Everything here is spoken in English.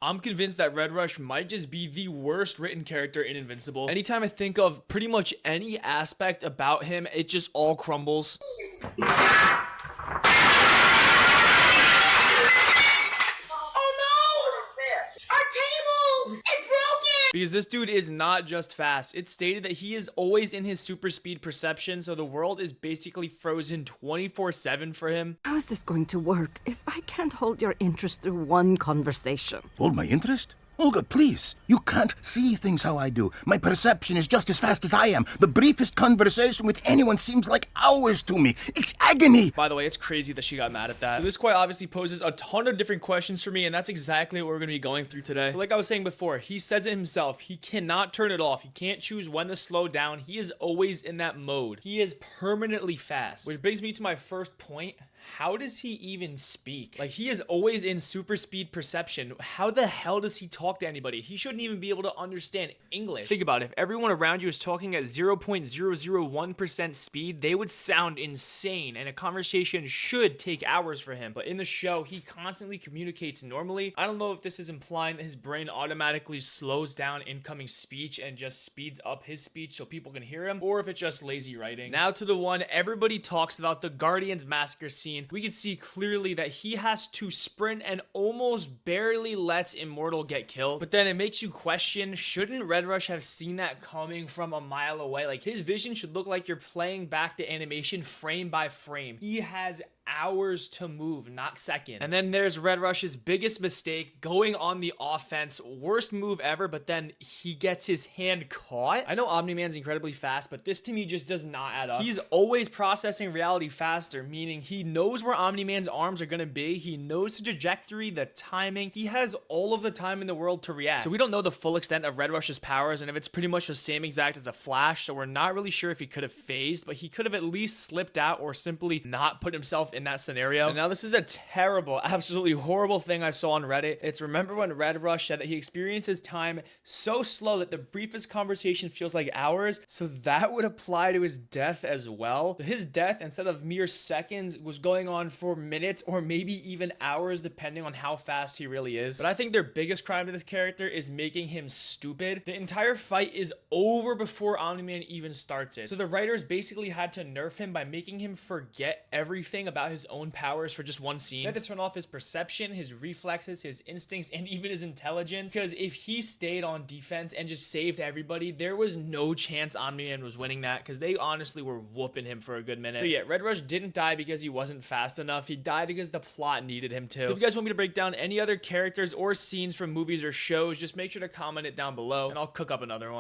I'm convinced that Red Rush might just be the worst written character in Invincible. Anytime I think of pretty much any aspect about him, it just all crumbles. Because this dude is not just fast. It's stated that he is always in his super speed perception, so the world is basically frozen 24/7 for him. How is this going to work if I can't hold your interest through one conversation? Hold my interest? Olga, please. You can't see things how I do. My perception is just as fast as I am. The briefest conversation with anyone seems like hours to me. It's agony. By the way, it's crazy that she got mad at that. So this quite obviously poses a ton of different questions for me, and that's exactly what we're going to be going through today. So like I was saying before, he says it himself. He cannot turn it off. He can't choose when to slow down. He is always in that mode. He is permanently fast. Which brings me to my first point. How does he even speak? Like, he is always in super speed perception. How the hell does he talk to anybody? He shouldn't even be able to understand English. Think about it. If everyone around you is talking at 0.001% speed, they would sound insane, and a conversation should take hours for him. But in the show, he constantly communicates normally. I don't know if this is implying that his brain automatically slows down incoming speech and just speeds up his speech so people can hear him, or if it's just lazy writing. Now to the one everybody talks about, the Guardians massacre scene. We can see clearly that he has to sprint and almost barely lets Immortal get killed. But then it makes you question, shouldn't Red Rush have seen that coming from a mile away? Like, his vision should look like you're playing back the animation frame by frame. He has hours to move, not seconds. And then there's Red Rush's biggest mistake, going on the offense. Worst move ever, but then he gets his hand caught. I know Omni-Man's incredibly fast, but this to me just does not add up. He's always processing reality faster, meaning he knows where Omni-Man's arms are gonna be. He knows the trajectory, the timing. He has all of the time in the world to react. So we don't know the full extent of Red Rush's powers, and if it's pretty much the same exact as a Flash, so we're not really sure if he could have phased, but he could have at least slipped out or simply not put himself in that scenario. And now this is a terrible, absolutely horrible thing I saw on Reddit. It's, remember when Red Rush said that he experiences time so slow that the briefest conversation feels like hours? So that would apply to his death as well. His death, instead of mere seconds, was going on for minutes or maybe even hours, depending on how fast he really is. But I think their biggest crime to this character is making him stupid. The entire fight is over before Omni-Man even starts it. So the writers basically had to nerf him by making him forget everything about his own powers for just one scene. They had to turn off his perception, his reflexes, his instincts, and even his intelligence. Because if he stayed on defense and just saved everybody, there was no chance Omni-Man was winning that, because they honestly were whooping him for a good minute. So yeah, Red Rush didn't die because he wasn't fast enough. He died because the plot needed him to. So if you guys want me to break down any other characters or scenes from movies or shows, just make sure to comment it down below, and I'll cook up another one.